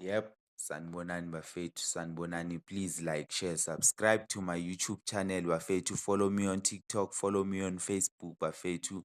Yep, sanibonani bafethu, sanibonani. Please like, share, subscribe to my YouTube channel bafethu. Follow me on TikTok, follow me on Facebook bafethu.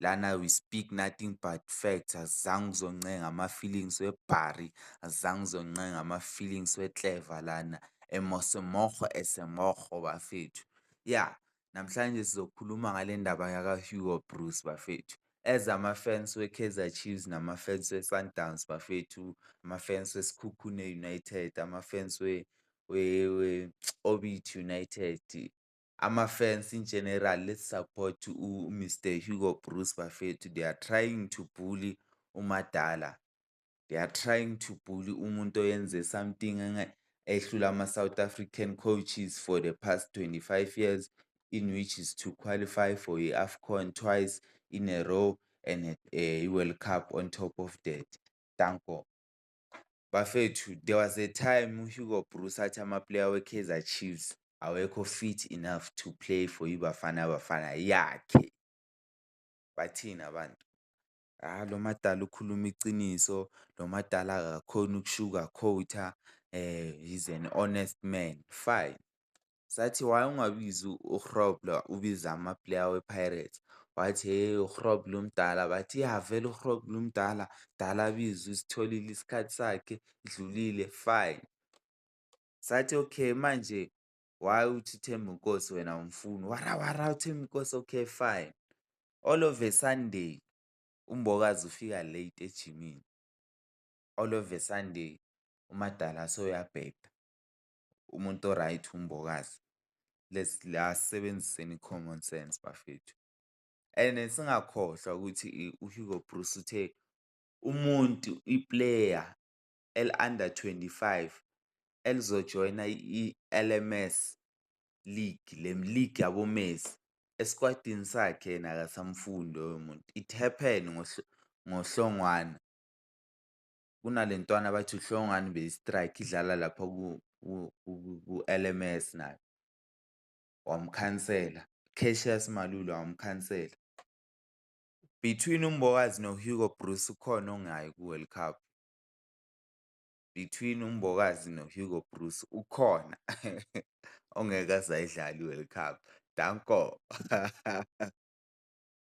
Lana we speak nothing but facts. Azange ngizoncenga ama-feelings weBhari, azange ngizoncenga ama-feelings weClever lana. Emosemogo esemogo bafethu. Yeah, namhlanje sizokhuluma ngale ndaba yaka-Hugo Bruce bafethu. As ama-fans we-Kaizer Chiefs nama-fans we-Sundowns bafethu, ama-fans weSkhukhune United, ama-fans Orbit United, ama-fans in general, let's support Mr. Hugo Bruce bafethu. They are trying to bully uMadala. They are trying to bully umuntu oyenze something ehlula ama-South African coaches for the past 25 years, in which is to qualify for i-AFCON twice in a row and a World Cup on top of that. Danko. Bafethu, there was a time uHugo Bruce athi ama-player we-Kaizer Chiefs awekho fit enough to play for iBafana Bafana yakhe. Bathini abantu? Lo Madala ukhuluma iciniso, lo Madala akakhoni uku-sugarcoat-a, he's an honest man. Fine. Sathi why ungabizi uGrobler ubiza ama-player we-Pirates? Wathi hhe uGrobler umdala, bathi ya vele uGrobler umdala, dala abizwe isitholile isikhathi sakhe, idlulile, fine. Sathi okay manje why uthi uThemba Nkosi wena awumfuni? Wara uThemba Nkosi, okay fine. All of a Sunday uMbokazi ufika late ejimini. All of a Sunday uMadala soyabheda. Umuntu oright uMbokazi. Asisebenziseni i-common sense bafethu. And singakhohlwa ukuthi uHugo Bruce uthe umuntu iplayer under 25 elizojoyina i-LMS League, league yabo Messi, esquadini sakhe yena akasamfundi loyo muntu. It happened ngoHlongwane. Kunalentwana bathi uHlongwane beyi-strike idlala lapha ku-LMS nayo. Wamkhansela. Cassius Malula wamkhansela. Between uMbokazi noHugo Bruce ukhona ongayi ku-World Cup. Between uMbokazi noHugo Bruce ukhona ongeke aze ayidlale i-World Cup. Danko.